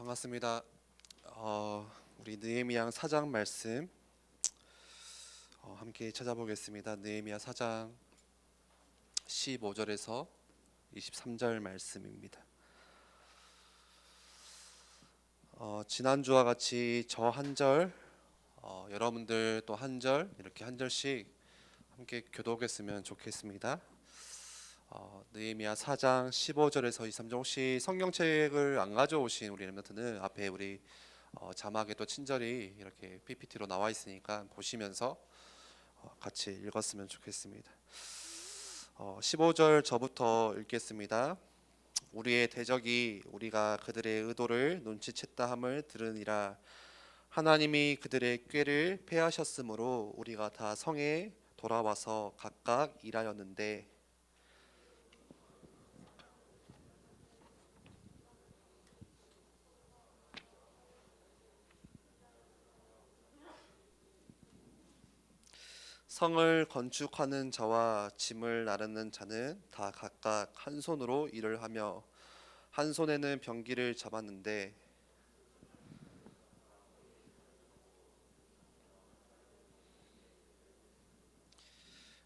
반갑습니다. 우리 느헤미야 4장 말씀 함께 찾아보겠습니다. 느헤미야 4장 15절에서 23절 말씀입니다. 지난주와 같이 저 한 절, 여러분들 또 한 절, 이렇게 한 절씩 함께 교독했으면 좋겠습니다. 느헤미야 4장 15절에서 23절, 혹시 성경책을 안 가져오신 우리 렘넌트는 앞에 우리 자막에 또 친절히 이렇게 PPT로 나와 있으니까 보시면서 같이 읽었으면 좋겠습니다. 15절 저부터 읽겠습니다. 우리의 대적이 우리가 그들의 의도를 눈치챘다 함을 들으니라. 하나님이 그들의 꾀를 패하셨으므로 우리가 다 성에 돌아와서 각각 일하였는데, 성을 건축하는 자와 짐을 나르는 자는 다 각각 한 손으로 일을 하며 한 손에는 병기를 잡았는데,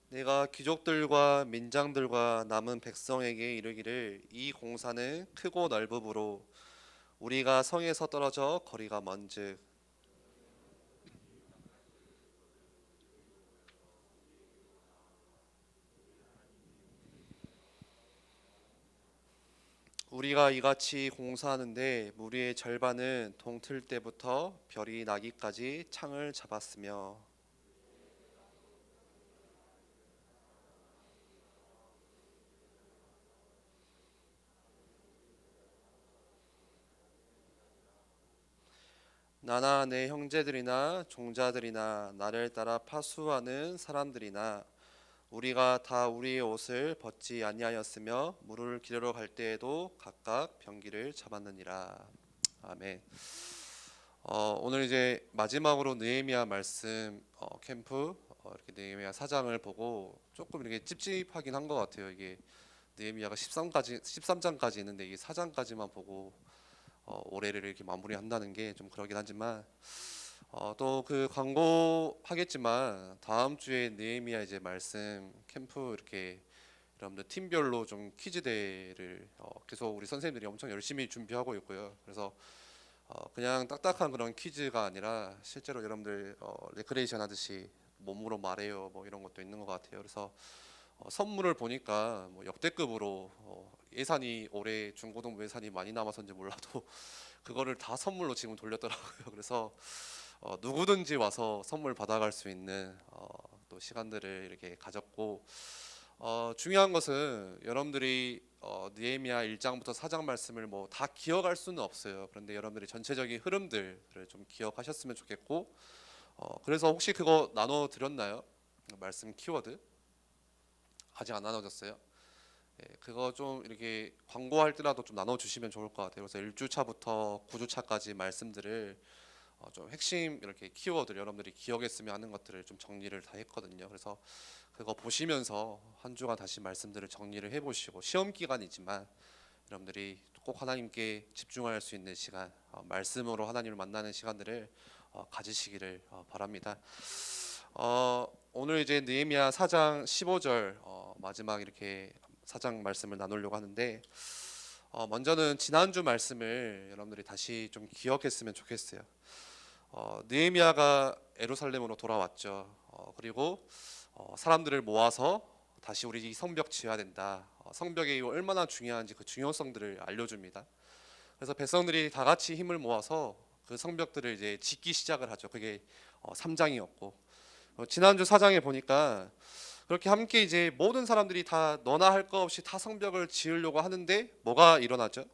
내가 귀족들과 민장들과 남은 백성에게 이르기를, 이 공사는 크고 넓으므로 우리가 성에서 떨어져 거리가 먼즉 우리가 이같이 공사하는데 무리의 절반은 동틀 때부터 별이 나기까지 창을 잡았으며, 나나 내 형제들이나 종자들이나 나를 따라 파수하는 사람들이나 우리가 다 우리의 옷을 벗지 아니하였으며 물을 기르러 갈 때에도 각각 병기를 잡았느니라. 아멘. 오늘 이제 마지막으로 느헤미야 말씀 캠프 이렇게 느헤미야 4장을 보고 조금 이렇게 찝찝하긴 한 것 같아요. 이게 느헤미야가 13장까지 있는데 이게 4장까지만 보고 올해를 이렇게 마무리한다는 게 좀 그러긴 하지만, 또 그 광고하겠지만 다음 주에 느헤미야 이제 말씀 캠프 이렇게 여러분들 팀별로 좀 퀴즈 대회를 계속 우리 선생님들이 엄청 열심히 준비하고 있고요. 그래서 그냥 딱딱한 그런 퀴즈가 아니라 실제로 여러분들 레크레이션 하듯이 몸으로 말해요 뭐 이런 것도 있는 것 같아요. 그래서 선물을 보니까 뭐 역대급으로 예산이 올해 중고등부 예산이 많이 남아서인지 몰라도 그거를 다 선물로 지금 돌렸더라고요. 그래서 누구든지 와서 선물 받아갈 수 있는 또 시간들을 이렇게 가졌고, 중요한 것은 여러분들이 느헤미야 1장부터 4장 말씀을 뭐 다 기억할 수는 없어요. 그런데 여러분들이 전체적인 흐름들을 좀 기억하셨으면 좋겠고, 그래서 혹시 그거 나눠 드렸나요? 말씀 키워드 아직 안 나눠졌어요? 예, 그거 좀 이렇게 광고할 때라도 좀 나눠 주시면 좋을 것 같아요. 그래서 1주차부터 9주차까지 말씀들을 좀 핵심 이렇게 키워드 여러분들이 기억했으면 하는 것들을 좀 정리를 다 했거든요. 그래서 그거 보시면서 한 주간 다시 말씀들을 정리를 해보시고, 시험 기간이지만 여러분들이 꼭 하나님께 집중할 수 있는 시간, 말씀으로 하나님을 만나는 시간들을 가지시기를 바랍니다. 오늘 이제 느헤미야 4장 15절 마지막 이렇게 4장 말씀을 나누려고 하는데, 먼저는 지난주 말씀을 여러분들이 다시 좀 기억했으면 좋겠어요. 느헤미야가 예루살렘으로 돌아왔죠. 그리고 사람들을 모아서 다시 우리 이 성벽 지어야 된다. 성벽이 얼마나 중요한지 그 중요성들을 알려줍니다. 그래서 백성들이 다 같이 힘을 모아서 그 성벽들을 이제 짓기 시작을 하죠. 그게 3장이었고, 지난주 4장에 보니까 그렇게 함께 이제 모든 사람들이 다 너나 할 거 없이 다 성벽을 지으려고 하는데 뭐가 일어나죠?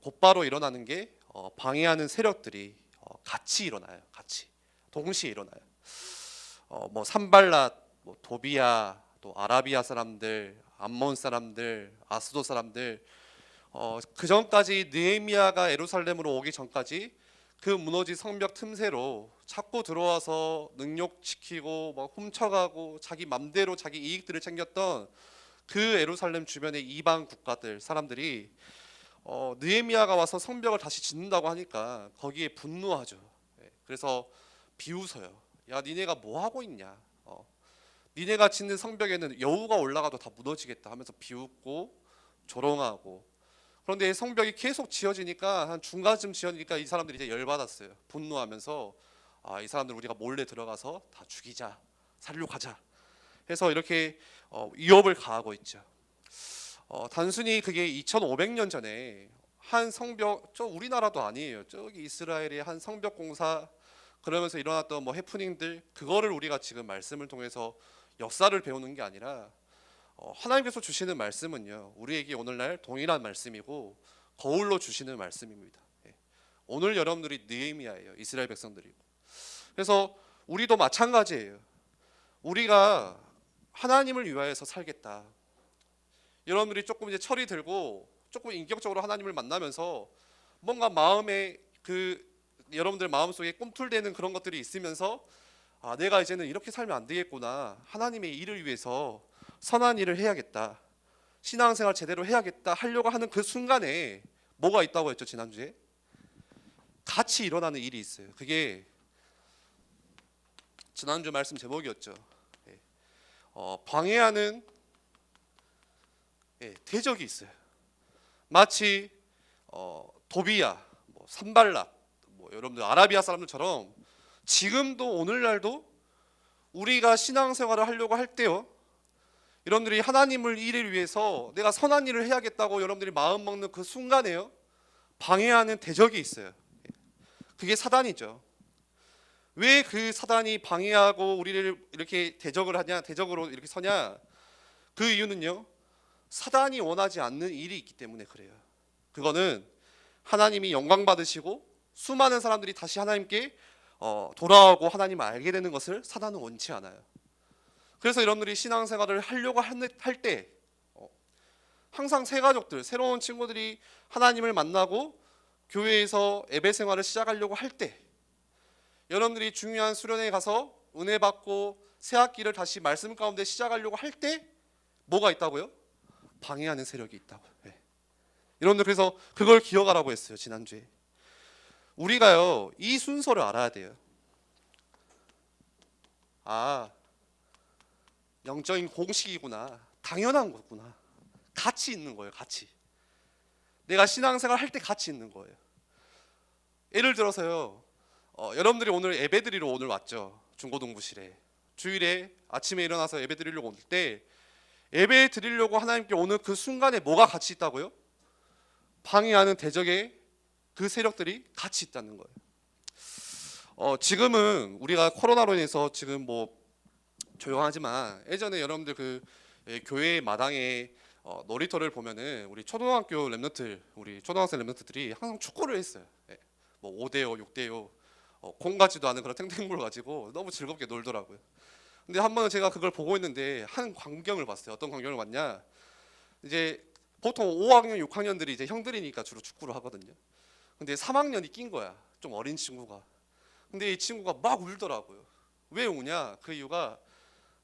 곧바로 일어나는 게 방해하는 세력들이 같이 일어나요. 같이 동시에 일어나요. 뭐 산발랏, 뭐 도비야, 또 아라비아 사람들, 암몬 사람들, 아스도 사람들, 그 전까지 느헤미야가 예루살렘으로 오기 전까지 그 무너진 성벽 틈새로 자꾸 들어와서 능욕시키고 막 훔쳐가고 자기 맘대로 자기 이익들을 챙겼던 그 예루살렘 주변의 이방 국가들 사람들이 느헤미야가 와서 성벽을 다시 짓는다고 하니까 거기에 분노하죠. 예, 그래서 비웃어요. 야, 니네가 뭐 하고 있냐? 니네가 짓는 성벽에는 여우가 올라가도 다 무너지겠다 하면서 비웃고 조롱하고. 그런데 성벽이 계속 지어지니까 한 중간쯤 지어지니까 이 사람들이 이제 열받았어요. 분노하면서 이 사람들 우리가 몰래 들어가서 다 죽이자, 살육하자 해서 이렇게 위협을 가하고 있죠. 단순히 그게 2500년 전에 한 성벽, 저 우리나라도 아니에요. 저기 이스라엘의 한 성벽 공사 그러면서 일어났던 뭐 해프닝들, 그거를 우리가 지금 말씀을 통해서 역사를 배우는 게 아니라 하나님께서 주시는 말씀은요, 우리에게 오늘날 동일한 말씀이고 거울로 주시는 말씀입니다. 예. 오늘 여러분들이 느헤미야예요. 이스라엘 백성들이고. 그래서 우리도 마찬가지예요. 우리가 하나님을 위하여서 살겠다. 여러분들이 조금 이제 철이 들고 조금 인격적으로 하나님을 만나면서 뭔가 마음에 여러분들 마음속에 꿈틀대는 그런 것들이 있으면서 내가 이제는 이렇게 살면 안 되겠구나. 하나님의 일을 위해서 선한 일을 해야겠다. 신앙생활 제대로 해야겠다 하려고 하는 그 순간에 뭐가 있다고 했죠, 지난주에? 같이 일어나는 일이 있어요. 그게 지난주 말씀 제목이었죠. 방해하는 대적이 있어요. 마치 도비야, 산발락, 여러분들 아라비아 사람들처럼 지금도 오늘날도 우리가 신앙생활을 하려고 할 때요, 여러분들이 하나님을 일을 위해서 내가 선한 일을 해야겠다고 여러분들이 마음 먹는 그 순간에요, 방해하는 대적이 있어요. 그게 사단이죠. 왜 그 사단이 방해하고 우리를 이렇게 대적을 하냐, 대적으로 이렇게 서냐? 그 이유는요, 사단이 원하지 않는 일이 있기 때문에 그래요. 그거는 하나님이 영광 받으시고 수많은 사람들이 다시 하나님께 돌아오고 하나님을 알게 되는 것을 사단은 원치 않아요. 그래서 여러분들이 신앙생활을 하려고 할 때 항상 새 가족들, 새로운 친구들이 하나님을 만나고 교회에서 예배 생활을 시작하려고 할 때, 여러분들이 중요한 수련회에 가서 은혜 받고 새 학기를 다시 말씀 가운데 시작하려고 할 때 뭐가 있다고요? 방해하는 세력이 있다고. 여러분들 그래서 그걸 기억하라고 했어요, 지난주에. 우리가요, 이 순서를 알아야 돼요. 영적인 공식이구나, 당연한 거구나, 같이 있는 거예요. 같이 내가 신앙생활 할 때 같이 있는 거예요. 예를 들어서요, 여러분들이 오늘 예배 드리러 오늘 왔죠. 중고등부실에 주일에 아침에 일어나서 예배 드리려고 올 때, 예배 드리려고 하나님께 오는 그 순간에 뭐가 같이 있다고요? 방해하는 대적의 그 세력들이 같이 있다는 거예요. 지금은 우리가 코로나로 인해서 지금 조용하지만 예전에 여러분들 교회 마당에 놀이터를 보면은 우리 초등학교 랩런트, 우리 초등학생 랩런트들이 항상 축구를 했어요. 5대5, 6대5, 공 같지도 않은 그런 탱탱볼을 가지고 너무 즐겁게 놀더라고요. 근데 한 번은 제가 그걸 보고 있는데 한 광경을 봤어요. 어떤 광경을 봤냐? 이제 보통 5학년, 6학년들이 이제 형들이니까 주로 축구를 하거든요. 근데 3학년이 낀 거야. 좀 어린 친구가. 근데 이 친구가 막 울더라고요. 왜 우냐? 그 이유가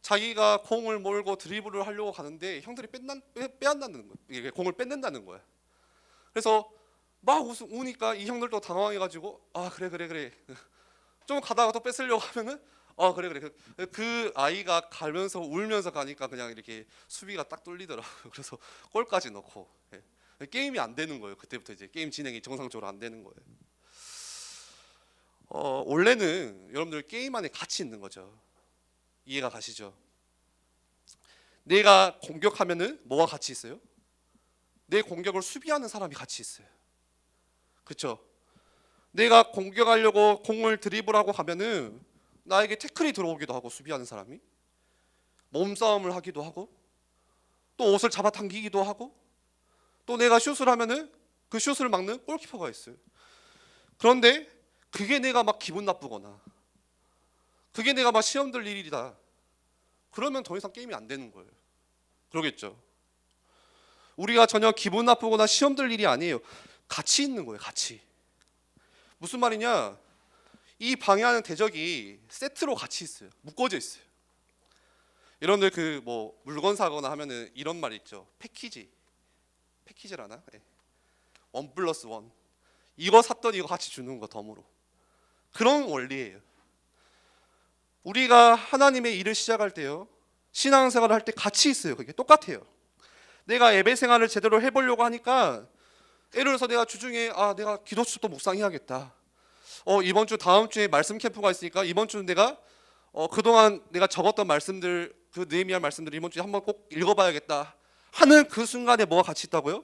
자기가 공을 몰고 드리블을 하려고 가는데 형들이 빼앗는다는 거야. 이게 공을 뺏는다는 거야. 그래서 막 우니까 이 형들도 당황해가지고 그래 좀 가다가 또 뺏으려고 하면은 그래 그 아이가 가면서 울면서 가니까 그냥 이렇게 수비가 딱 뚫리더라고요. 그래서 골까지 넣고. 게임이 안 되는 거예요. 그때부터 이제 게임 진행이 정상적으로 안 되는 거예요. 원래는 여러분들 게임 안에 같이 있는 거죠. 이해가 가시죠? 내가 공격하면은 뭐가 같이 있어요? 내 공격을 수비하는 사람이 같이 있어요. 그렇죠? 내가 공격하려고 공을 드리블하고 가면은 나에게 태클이 들어오기도 하고, 수비하는 사람이 몸싸움을 하기도 하고, 또 옷을 잡아당기기도 하고, 또 내가 슛을 하면은 그 슛을 막는 골키퍼가 있어요. 그런데 그게 내가 막 기분 나쁘거나 그게 내가 막 시험 들 일이다 그러면 더 이상 게임이 안 되는 거예요. 그러겠죠? 우리가 전혀 기분 나쁘거나 시험 들 일이 아니에요. 같이 있는 거예요. 같이. 무슨 말이냐? 이 방해하는 대적이 세트로 같이 있어요. 묶어져 있어요. 여러분들 물건 사거나 하면은 이런 말 있죠. 패키지라나? 원 플러스 원. 이거 샀더니 이거 같이 주는 거 덤으로. 그런 원리예요. 우리가 하나님의 일을 시작할 때요, 신앙생활을 할 때 같이 있어요. 그게 똑같아요. 내가 예배 생활을 제대로 해보려고 하니까, 예를 들어서 내가 주중에 내가 기도 수업도 묵상해야겠다. 이번 주 다음 주에 말씀 캠프가 있으니까 이번 주는 내가 그동안 내가 적었던 말씀들, 그 느헤미야 말씀들 이번 주에 한번 꼭 읽어봐야겠다 하는 그 순간에 뭐가 같이 있다고요?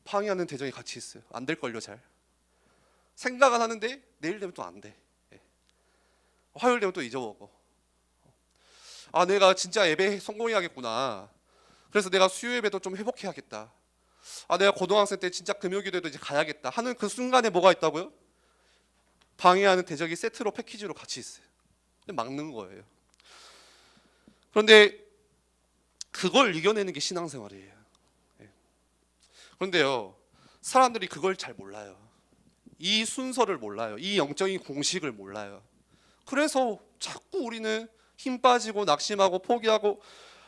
방해하는 대적이 같이 있어요. 안 될걸요. 잘 생각은 하는데 내일 되면 또 안 돼. 화요일 되면 또 잊어먹어. 내가 진짜 예배 성공해야겠구나. 그래서 내가 수요 예배도 좀 회복해야겠다. 내가 고등학생 때 진짜 금요기도에도 이제 가야겠다 하는 그 순간에 뭐가 있다고요? 방해하는 대적이 세트로 패키지로 같이 있어요. 막는 거예요. 그런데 그걸 이겨내는 게 신앙생활이에요. 그런데요, 사람들이 그걸 잘 몰라요. 이 순서를 몰라요. 이 영적인 공식을 몰라요. 그래서 자꾸 우리는 힘 빠지고 낙심하고 포기하고,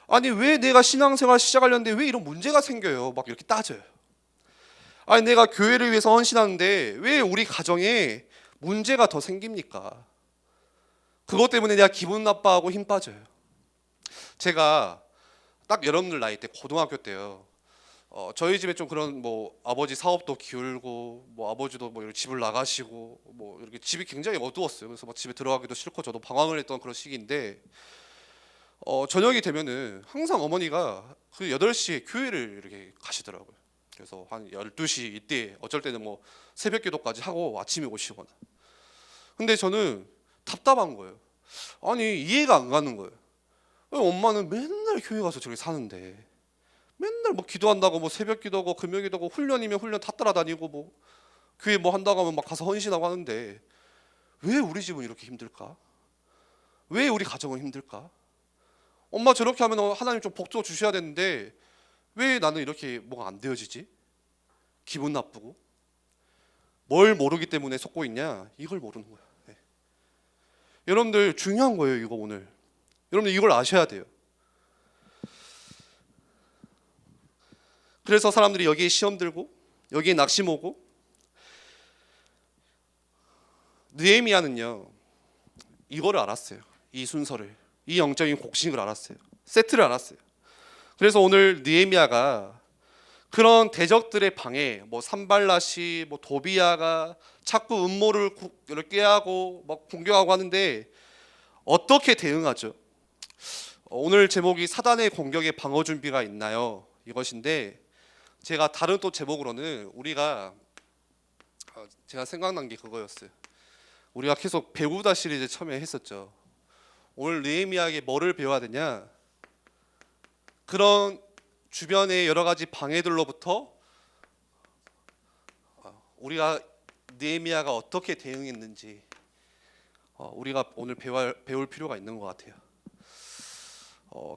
아니 왜 내가 신앙생활 시작하려는데 왜 이런 문제가 생겨요? 막 이렇게 따져요. 아니 내가 교회를 위해서 헌신하는데 왜 우리 가정에 문제가 더 생깁니까? 그것 때문에 내가 기분 나빠하고 힘 빠져요. 제가 딱 여러분들 나이 때 고등학교 때요, 저희 집에 좀 그런 뭐 아버지 사업도 기울고 뭐 아버지도 뭐 이렇게 집을 나가시고 뭐 이렇게 집이 굉장히 어두웠어요. 그래서 막 집에 들어가기도 싫고 저도 방황을 했던 그런 시기인데, 저녁이 되면은 항상 어머니가 그 8시에 교회를 이렇게 가시더라고요. 그래서 한 12시 이때 어쩔 때는 뭐 새벽 기도까지 하고 아침에 오시거나. 근데 저는 답답한 거예요. 아니 이해가 안 가는 거예요. 엄마는 맨날 교회 가서 저렇게 사는데, 맨날 뭐 기도한다고 뭐 새벽 기도고 금요 기도고 훈련이면 훈련 다 따라다니고 뭐 교회 뭐 한다고 하면 막 가서 헌신하고 하는데 왜 우리 집은 이렇게 힘들까? 왜 우리 가정은 힘들까? 엄마 저렇게 하면 하나님 좀 복도 주셔야 되는데 왜 나는 이렇게 뭐가 안 되어지지? 기분 나쁘고. 뭘 모르기 때문에 속고 있냐? 이걸 모르는 거야. 네. 여러분들 중요한 거예요. 이거 오늘 여러분들 이걸 아셔야 돼요. 그래서 사람들이 여기에 시험 들고 여기에 낙심 오고, 느헤미야는요 이거를 알았어요. 이 순서를, 이 영적인 곡식을 알았어요. 세트를 알았어요. 그래서 오늘 느헤미야가 그런 대적들의 방해, 뭐 산발랏이, 뭐 도비야가 자꾸 음모를 깨하고 막 공격하고 하는데 어떻게 대응하죠? 오늘 제목이 사단의 공격에 방어 준비가 있나요? 이것인데, 제가 다른 또 제목으로는 제가 생각난 게 그거였어요. 우리가 계속 배우다 시리즈 처음에 했었죠. 오늘 느헤미야에게 뭐를 배워야 되냐? 그런 주변의 여러 가지 방해들로부터 우리가 느헤미야가 어떻게 대응했는지 우리가 오늘 배울 필요가 있는 것 같아요.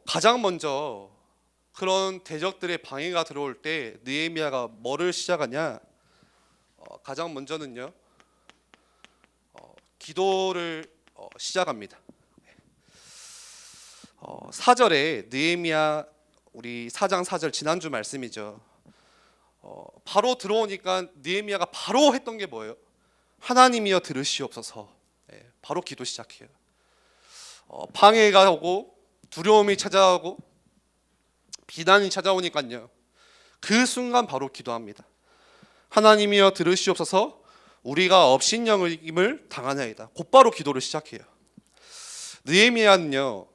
가장 먼저 그런 대적들의 방해가 들어올 때 느헤미야가 뭐를 시작하냐? 가장 먼저는요, 기도를 시작합니다. 4절에 느헤미야, 우리 4장 4절 지난주 말씀이죠. 바로 들어오니까 느헤미야가 바로 했던 게 뭐예요? 하나님이여 들으시옵소서. 바로 기도 시작해요. 방해가 오고 두려움이 찾아오고 비난이 찾아오니까요, 그 순간 바로 기도합니다. 하나님이여 들으시옵소서, 우리가 업신여김을 당하나이다. 곧바로 기도를 시작해요. 느헤미야는요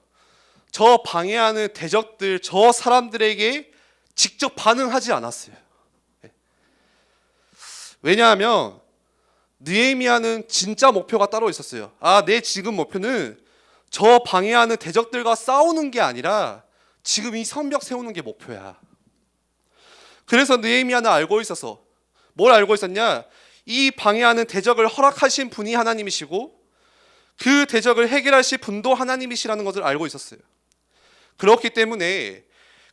저 방해하는 대적들, 저 사람들에게 직접 반응하지 않았어요. 왜냐하면 느헤미야는 진짜 목표가 따로 있었어요. 내 지금 목표는 저 방해하는 대적들과 싸우는 게 아니라 지금 이 성벽 세우는 게 목표야. 그래서 느헤미야는 알고 있어서, 뭘 알고 있었냐? 이 방해하는 대적을 허락하신 분이 하나님이시고 그 대적을 해결하실 분도 하나님이시라는 것을 알고 있었어요. 그렇기 때문에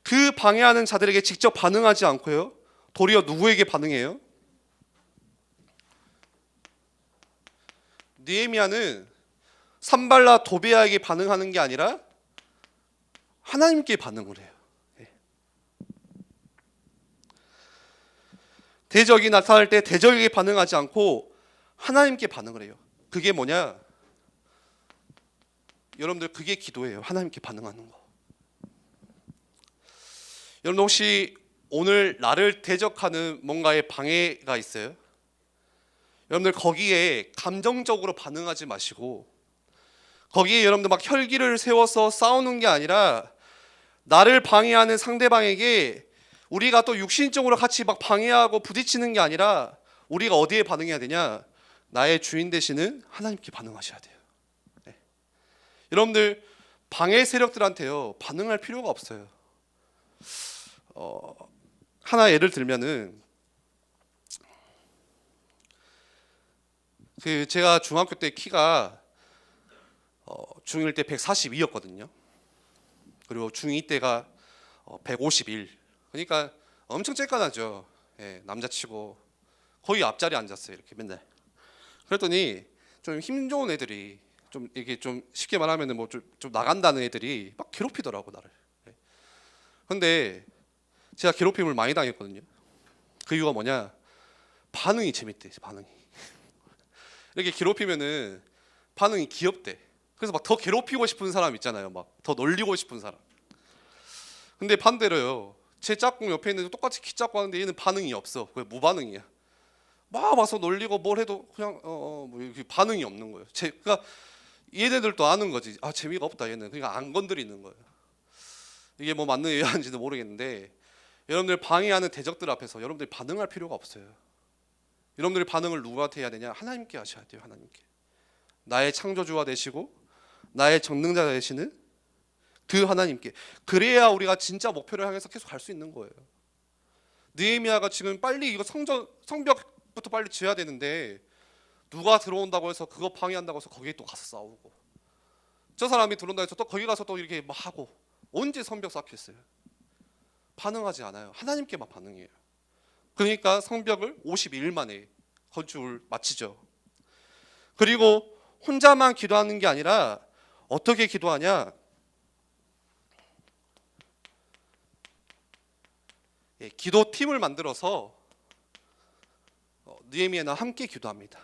그 방해하는 자들에게 직접 반응하지 않고요, 도리어 누구에게 반응해요? 느헤미야는 산발랏 도비야에게 반응하는 게 아니라 하나님께 반응을 해요. 대적이 나타날 때 대적에게 반응하지 않고 하나님께 반응을 해요. 그게 뭐냐? 여러분들 그게 기도예요. 하나님께 반응하는 거. 여러분 혹시 오늘 나를 대적하는 뭔가의 방해가 있어요? 여러분들 거기에 감정적으로 반응하지 마시고, 거기에 여러분들 막 혈기를 세워서 싸우는 게 아니라 나를 방해하는 상대방에게 우리가 또 육신적으로 같이 막 방해하고 부딪히는 게 아니라 우리가 어디에 반응해야 되냐? 나의 주인 되시는 하나님께 반응하셔야 돼요. 네. 여러분들 방해 세력들한테요 반응할 필요가 없어요. 하나 예를 들면은 제가 중학교 때 키가 중1 때 142였거든요. 그리고 중2 때가 151. 그러니까 엄청 쬐깐하죠. 예, 남자치고 거의 앞자리에 앉았어요. 이렇게 맨날. 그랬더니 좀 힘 좋은 애들이 좀 이게 좀 쉽게 말하면은 뭐 좀 나간다는 애들이 막 괴롭히더라고 나를. 예. 근데 제가 괴롭힘을 많이 당했거든요. 그 이유가 뭐냐? 반응이 재밌대. 반응이. 이렇게 괴롭히면은 반응이 귀엽대. 그래서 막 더 괴롭히고 싶은 사람 있잖아요. 막 더 놀리고 싶은 사람. 근데 반대로요. 제 짝꿍 옆에 있는 똑같이 키 작고 하는데 얘는 반응이 없어. 그게 무반응이야. 막 와서 놀리고 뭘 해도 그냥 뭐 이렇게 반응이 없는 거예요. 그러니까 얘네들도 아는 거지. 아 재미가 없다 얘는. 그러니까 안 건드리는 거예요. 이게 뭐 맞는 얘기인지도 모르겠는데 여러분들 방해하는 대적들 앞에서 여러분들이 반응할 필요가 없어요. 여러분들의 반응을 누구한테 해야 되냐? 하나님께 하셔야 돼요. 하나님께. 나의 창조주가 되시고 나의 정능자 되시는 그 하나님께. 그래야 우리가 진짜 목표를 향해서 계속 갈 수 있는 거예요. 느헤미야가 지금 빨리 이거 성벽부터 빨리 지어야 되는데 누가 들어온다고 해서 그거 방해한다고 해서 거기에 또 가서 싸우고, 저 사람이 들어온다고 해서 또 거기 가서 또 이렇게 막 하고, 언제 성벽 쌓겠어요? 반응하지 않아요. 하나님께만 반응해요. 그러니까 성벽을 52일 만에 건축을 마치죠. 그리고 혼자만 기도하는 게 아니라 어떻게 기도하냐? 기도팀을 만들어서 느헤미야와 함께 기도합니다.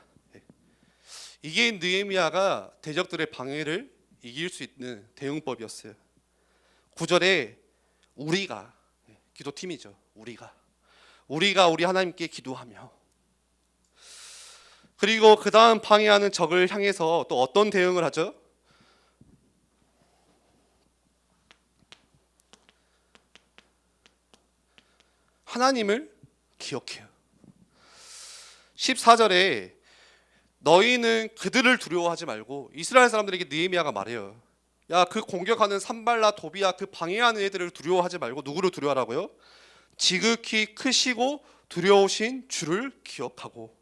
이게 느헤미야가 대적들의 방해를 이길 수 있는 대응법이었어요. 9절에 우리가, 기도팀이죠. 우리가 우리 하나님께 기도하며, 그리고 그 다음 방해하는 적을 향해서 또 어떤 대응을 하죠? 하나님을 기억해요. 14절에 너희는 그들을 두려워하지 말고, 이스라엘 사람들에게 느헤미야가 말해요. 야, 그 공격하는 산발라 도비야 그 방해하는 애들을 두려워하지 말고 누구를 두려워하라고요? 지극히 크시고 두려우신 주를 기억하고.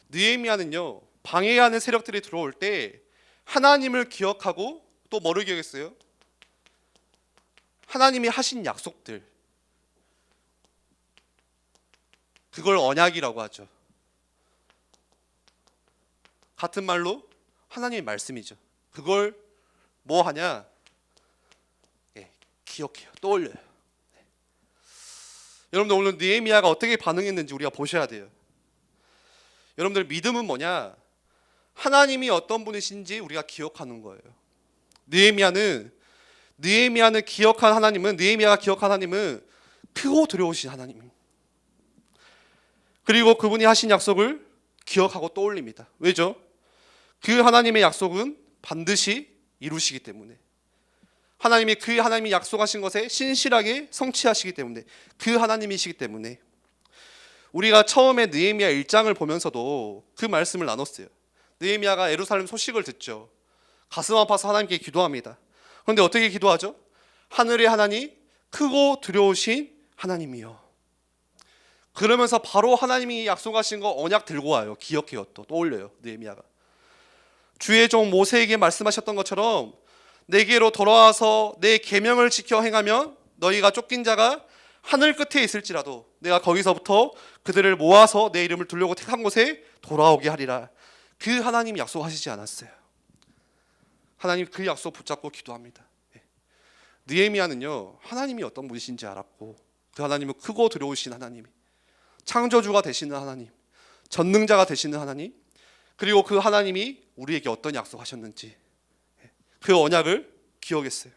느헤미야는요 방해하는 세력들이 들어올 때 하나님을 기억하고 또 뭐를 기억했어요? 하나님이 하신 약속들, 그걸 언약이라고 하죠. 같은 말로 하나님의 말씀이죠. 그걸 뭐 하냐? 기억해요. 떠올려요. 여러분들 오늘 느헤미야가 어떻게 반응했는지 우리가 보셔야 돼요. 여러분들 믿음은 뭐냐? 하나님이 어떤 분이신지 우리가 기억하는 거예요. 느헤미야는 기억한 하나님은, 느헤미야가 기억한 하나님은 크고 두려우신 하나님입니다. 그리고 그분이 하신 약속을 기억하고 떠올립니다. 왜죠? 그 하나님의 약속은 반드시 이루시기 때문에, 하나님이 약속하신 것에 신실하게 성취하시기 때문에, 그 하나님이시기 때문에. 우리가 처음에 느헤미야 1장을 보면서도 그 말씀을 나눴어요. 느헤미야가 예루살렘 소식을 듣죠. 가슴 아파서 하나님께 기도합니다. 그런데 어떻게 기도하죠? 하늘의 하나님, 크고 두려우신 하나님이요. 그러면서 바로 하나님이 약속하신 거 언약 들고 와요. 기억해요. 또 떠올려요. 느헤미야가 주의 종 모세에게 말씀하셨던 것처럼 내게로 돌아와서 내 계명을 지켜 행하면 너희가 쫓긴 자가 하늘 끝에 있을지라도 내가 거기서부터 그들을 모아서 내 이름을 두려고 택한 곳에 돌아오게 하리라. 그 하나님이 약속하시지 않았어요. 하나님 그 약속 붙잡고 기도합니다. 느헤미야는요 하나님이 어떤 분이신지 알았고, 그 하나님은 크고 두려우신 하나님이, 창조주가 되시는 하나님, 전능자가 되시는 하나님, 그리고 그 하나님이 우리에게 어떤 약속하셨는지 그 언약을 기억했어요.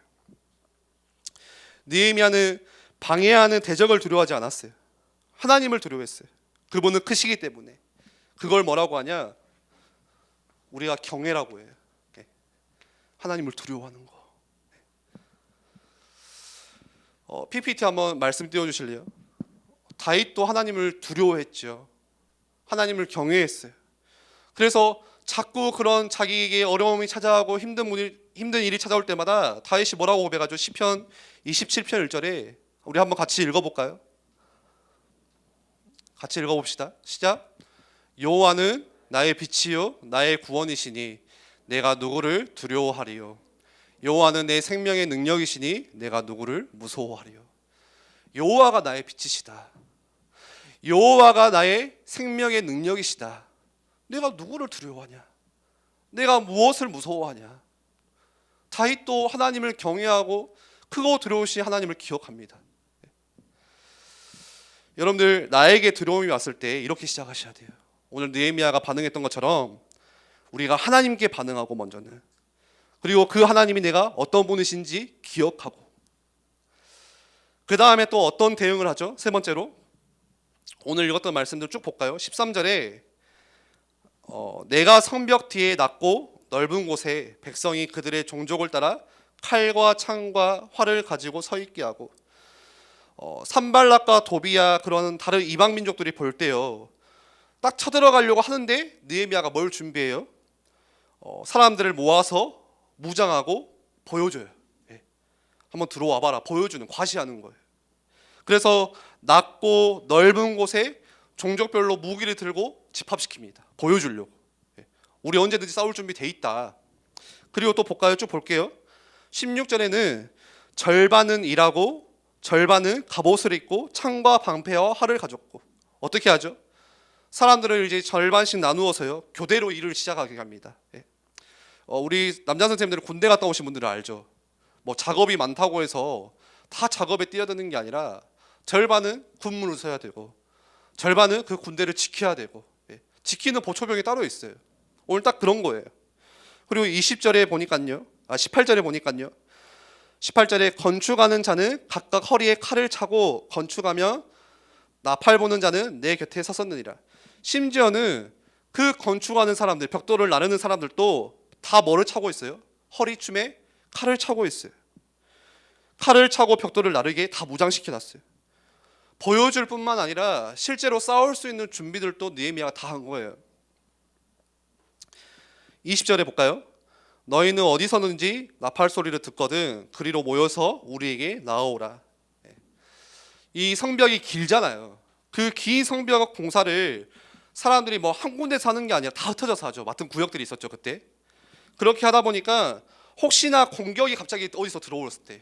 느헤미야는 방해하는 대적을 두려워하지 않았어요. 하나님을 두려워했어요. 그분은 크시기 때문에. 그걸 뭐라고 하냐? 우리가 경외라고 해요. 하나님을 두려워하는 거. PPT 한번 말씀 띄워주실래요? 다윗도 하나님을 두려워했죠. 하나님을 경외했어요. 그래서 자꾸 그런 자기에게 어려움이 찾아오고 힘든 일이 찾아올 때마다 다윗이 뭐라고 고백하죠? 시편 27편 1절에 우리 한번 같이 읽어볼까요? 같이 읽어봅시다. 시작. 여호와는 나의 빛이요 나의 구원이시니 내가 누구를 두려워하리요. 여호와는 내 생명의 능력이시니 내가 누구를 무서워하리요. 여호와가 나의 빛이시다. 여호와가 나의 생명의 능력이시다. 내가 누구를 두려워하냐? 내가 무엇을 무서워하냐? 다윗도 하나님을 경외하고 크고 두려우신 하나님을 기억합니다. 여러분들 나에게 두려움이 왔을 때 이렇게 시작하셔야 돼요. 오늘 느헤미야가 반응했던 것처럼 우리가 하나님께 반응하고 먼저는, 그리고 그 하나님이 내가 어떤 분이신지 기억하고, 그 다음에 또 어떤 대응을 하죠? 세 번째로 오늘 읽었던 말씀들 쭉 볼까요? 13절에 내가 성벽 뒤에 낮고 넓은 곳에 백성이 그들의 종족을 따라 칼과 창과 활을 가지고 서 있게 하고, 산발락과 도비야 그런 다른 이방 민족들이 볼 때요 딱 쳐들어가려고 하는데 느헤미야가 뭘 준비해요? 사람들을 모아서 무장하고 보여줘요. 한번 들어와 봐라, 보여주는, 과시하는 거예요. 그래서 낮고 넓은 곳에 종족별로 무기를 들고 집합시킵니다. 보여주려고. 우리 언제든지 싸울 준비 돼 있다. 그리고 또 볼까요? 쭉 볼게요. 16절에는 절반은 일하고 절반은 갑옷을 입고 창과 방패와 활을 가졌고, 어떻게 하죠? 사람들을 이제 절반씩 나누어서요 교대로 일을 시작하게 합니다. 우리 남자 선생님들은 군대 갔다 오신 분들은 알죠. 뭐 작업이 많다고 해서 다 작업에 뛰어드는 게 아니라 절반은 군무를 서야 되고 절반은 그 군대를 지켜야 되고, 지키는 보초병이 따로 있어요. 오늘 딱 그런 거예요. 그리고 20절에 보니까요, 18절에 보니까요, 18절에 건축하는 자는 각각 허리에 칼을 차고 건축하며 나팔 보는 자는 내 곁에 섰었느니라. 심지어는 그 건축하는 사람들, 벽돌을 나르는 사람들도 다 뭐를 차고 있어요? 허리춤에 칼을 차고 있어요. 칼을 차고 벽돌을 나르게 다 무장시켜놨어요. 보여줄 뿐만 아니라 실제로 싸울 수 있는 준비들도 느헤미야가 다 한 거예요. 20절에 볼까요? 너희는 어디서든지 나팔 소리를 듣거든 그리로 모여서 우리에게 나아오라. 이 성벽이 길잖아요. 그 긴 성벽 공사를 사람들이 뭐 한 군데서 하는 게 아니라 다 흩어져서 하죠. 맡은 구역들이 있었죠 그때. 그렇게 하다 보니까 혹시나 공격이 갑자기 어디서 들어왔을 때,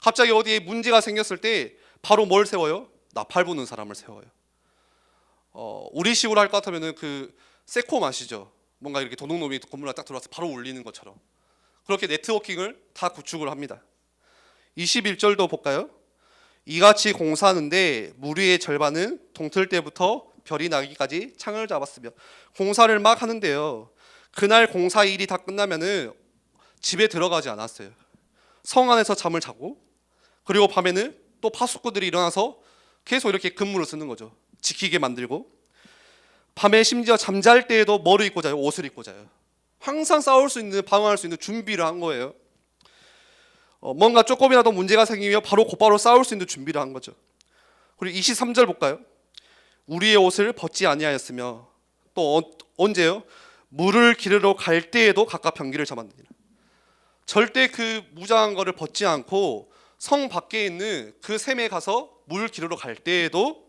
갑자기 어디에 문제가 생겼을 때 바로 뭘 세워요? 나팔 부는 사람을 세워요. 우리식으로 할 것 같으면은 그 세콤 아시죠? 뭔가 이렇게 도둑놈이 건물 안에 딱 들어와서 바로 울리는 것처럼 그렇게 네트워킹을 다 구축을 합니다. 21절도 볼까요? 이같이 공사하는데 무리의 절반은 동틀 때부터 별이 나기까지 창을 잡았으며, 공사를 막 하는데요 그날 공사 일이 다 끝나면은 집에 들어가지 않았어요. 성 안에서 잠을 자고, 그리고 밤에는 또 파수꾼들이 일어나서 계속 이렇게 근무를 쓰는 거죠. 지키게 만들고, 밤에 심지어 잠잘 때에도 뭐를 입고 자요? 옷을 입고 자요. 항상 싸울 수 있는, 방어할 수 있는 준비를 한 거예요. 뭔가 조금이라도 문제가 생기면 곧바로 싸울 수 있는 준비를 한 거죠. 그리고 23절 볼까요? 우리의 옷을 벗지 아니하였으며, 또 언제요? 물을 기르러 갈 때에도 각각 병기를 잡았느니라. 절대 그 무장한 거를 벗지 않고 성 밖에 있는 그 샘에 가서 물 기르러 갈 때에도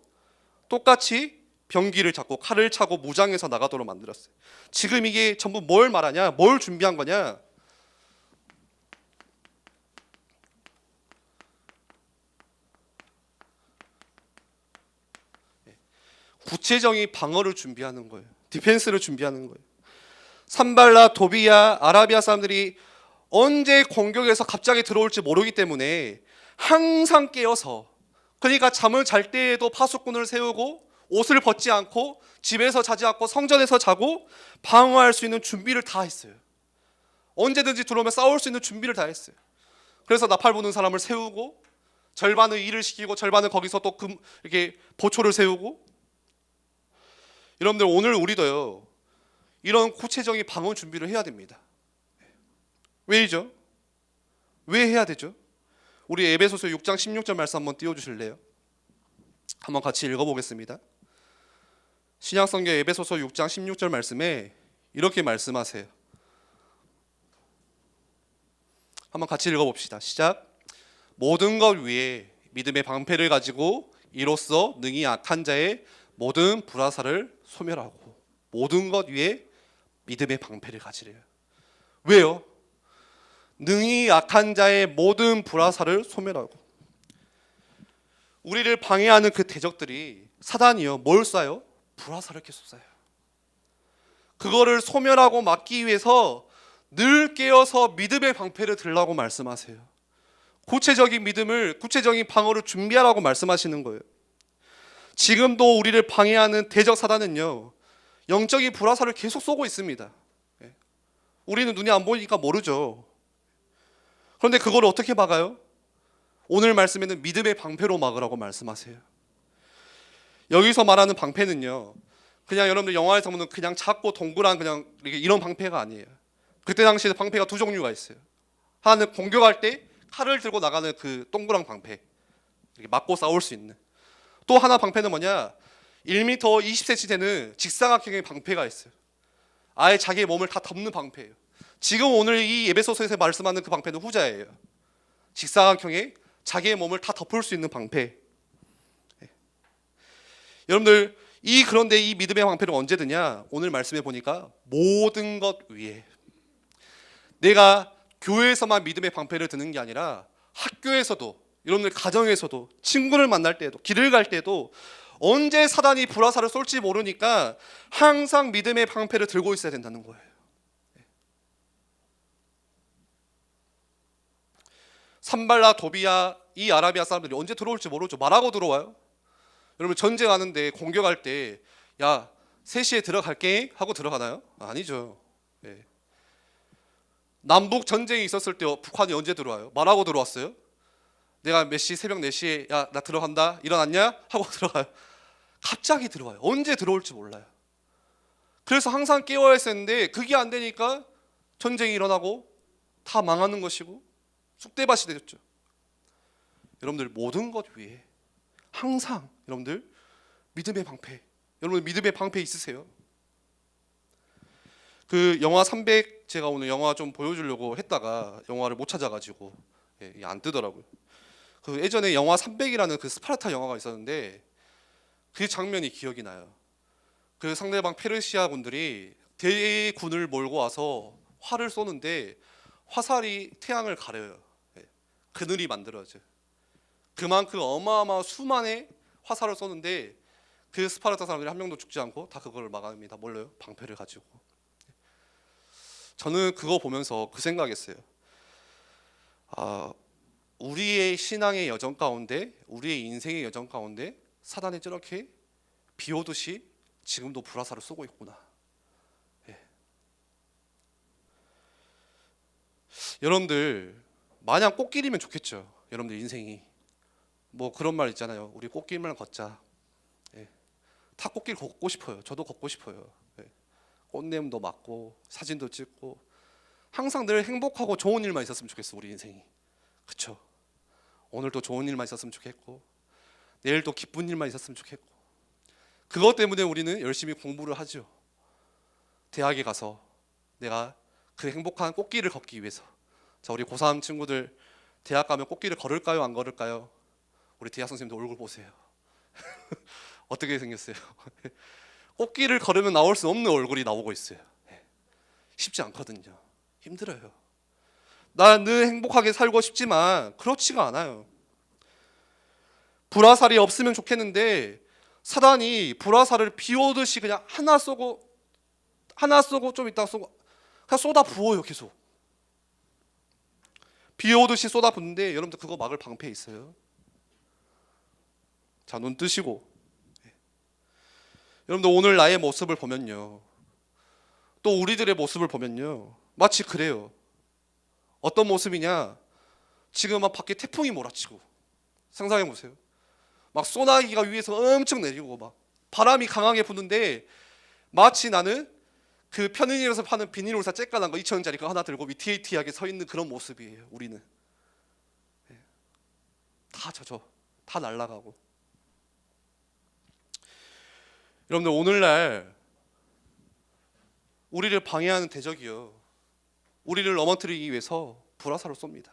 똑같이 병기를 잡고 칼을 차고 무장해서 나가도록 만들었어요. 지금 이게 전부 뭘 말하냐? 뭘 준비한 거냐? 구체적인 방어를 준비하는 거예요. 디펜스를 준비하는 거예요. 산발라, 도비야, 아라비아 사람들이 언제 공격에서 갑자기 들어올지 모르기 때문에 항상 깨어서, 그러니까 잠을 잘 때에도 파수꾼을 세우고 옷을 벗지 않고 집에서 자지 않고 성전에서 자고 방어할 수 있는 준비를 다 했어요. 언제든지 들어오면 싸울 수 있는 준비를 다 했어요. 그래서 나팔 부는 사람을 세우고 절반은 일을 시키고 절반은 거기서 또 이렇게 보초를 세우고. 여러분들 오늘 우리도요 이런 구체적인 방어 준비를 해야 됩니다. 왜이죠? 왜 해야 되죠? 우리 에베소서 6장 16절 말씀 한번 띄워주실래요? 한번 같이 읽어보겠습니다. 신약성경 에베소서 6장 16절 말씀에 이렇게 말씀하세요. 한번 같이 읽어봅시다. 시작. 모든 것 위에 믿음의 방패를 가지고 이로써 능히 악한 자의 모든 불화살을 소멸하고. 모든 것 위에 믿음의 방패를 가지래요. 왜요? 능히 악한 자의 모든 불화살을 소멸하고. 우리를 방해하는 그 대적들이 사단이요 뭘 쏴요? 불화살을 계속 쏴요. 그거를 소멸하고 막기 위해서 늘 깨어서 믿음의 방패를 들라고 말씀하세요. 구체적인 믿음을, 구체적인 방어를 준비하라고 말씀하시는 거예요. 지금도 우리를 방해하는 대적 사단은요 영적인 불화살을 계속 쏘고 있습니다. 우리는 눈이 안 보이니까 모르죠. 그런데 그걸 어떻게 막아요? 오늘 말씀에는 믿음의 방패로 막으라고 말씀하세요. 여기서 말하는 방패는요 그냥 여러분들 영화에서 보는 그냥 작고 동그란 그냥 이런 방패가 아니에요. 그때 당시에 방패가 두 종류가 있어요. 하나는 공격할 때 칼을 들고 나가는 그 동그란 방패, 이렇게 맞고 싸울 수 있는. 또 하나 방패는 뭐냐, 1m 20cm 되는 직사각형의 방패가 있어요. 아예 자기의 몸을 다 덮는 방패예요. 지금 오늘 이 에베소서에서 말씀하는 그 방패는 후자예요. 직사각형의 자기의 몸을 다 덮을 수 있는 방패. 여러분들 그런데 이 믿음의 방패는 언제 드냐? 오늘 말씀해 보니까 모든 것 위에. 내가 교회에서만 믿음의 방패를 드는 게 아니라 학교에서도, 여러분들 가정에서도, 친구를 만날 때도, 길을 갈 때도 언제 사단이 불화살을 쏠지 모르니까 항상 믿음의 방패를 들고 있어야 된다는 거예요. 산발라, 도비야, 이 아라비아 사람들이 언제 들어올지 모르죠. 말하고 들어와요. 여러분 전쟁하는데 공격할 때 야 3시에 들어갈게 하고 들어가나요? 아니죠. 네. 남북 전쟁이 있었을 때 북한이 언제 들어와요? 말하고 들어왔어요? 내가 몇 시, 새벽 4시에 야 나 들어간다 일어났냐? 하고 들어가요. 갑자기 들어와요. 언제 들어올지 몰라요. 그래서 항상 깨워야 했었는데 그게 안 되니까 전쟁이 일어나고 다 망하는 것이고 쑥대밭이 되었죠. 여러분들 모든 것 위에 항상 여러분들 믿음의 방패. 여러분 믿음의 방패 있으세요? 그 영화 300 제가 오늘 영화 좀 보여주려고 했다가 영화를 못 찾아가지고 안 뜨더라고요. 그 예전에 영화 300이라는 그 스파르타 영화가 있었는데 그 장면이 기억이 나요. 그 상대방 페르시아 군들이 대군을 몰고 와서 활을 쏘는데 화살이 태양을 가려요. 그늘이 만들어져요. 그만큼 어마어마한 수만의 화살을 쏘는데 그 스파르타 사람들이 한 명도 죽지 않고 다 그걸 막아냅니다. 뭘로요? 방패를 가지고. 저는 그거 보면서 그 생각했어요. 우리의 신앙의 여정 가운데, 우리의 인생의 여정 가운데 사단이 저렇게 비 오듯이 지금도 불화살을 쏘고 있구나. 여러분들 마냥 꽃길이면 좋겠죠. 여러분들 인생이 뭐 그런 말 있잖아요. 우리 꽃길만 걷자. 다 꽃길 걷고 싶어요. 저도 걷고 싶어요. 꽃냄도 맡고 사진도 찍고 항상 늘 행복하고 좋은 일만 있었으면 좋겠어. 우리 인생이. 그렇죠? 오늘도 좋은 일만 있었으면 좋겠고 내일도 기쁜 일만 있었으면 좋겠고 그것 때문에 우리는 열심히 공부를 하죠. 대학에 가서 내가 그 행복한 꽃길을 걷기 위해서. 자, 우리 고3 친구들 대학 가면 꽃길을 걸을까요? 안 걸을까요? 우리 대학 선생님들 얼굴 보세요. 어떻게 생겼어요? 꽃길을 걸으면 나올 수 없는 얼굴이 나오고 있어요. 쉽지 않거든요. 힘들어요. 나 늘 행복하게 살고 싶지만 그렇지가 않아요. 불화살이 없으면 좋겠는데 사단이 불화살을 비 오듯이 그냥 하나 쏘고 좀 있다가 쏘고 그냥 쏟아 부어요. 계속 비 오듯이 쏟아 붓는데 여러분들 그거 막을 방패 있어요. 자, 눈 뜨시고 여러분들 오늘 나의 모습을 보면요, 또 우리들의 모습을 보면요, 마치 그래요. 어떤 모습이냐? 지금 막 밖에 태풍이 몰아치고, 상상해 보세요. 막 소나기가 위에서 엄청 내리고 막 바람이 강하게 부는데, 마치 나는 그 편의점에서 파는 비닐우산 쬐깐한 거 2,000원짜리 거 하나 들고 위태위태하게 서 있는 그런 모습이에요. 우리는 다 젖어, 다 날아가고. 여러분들 오늘날 우리를 방해하는 대적이요, 우리를 넘어뜨리기 위해서 불화살을 쏩니다.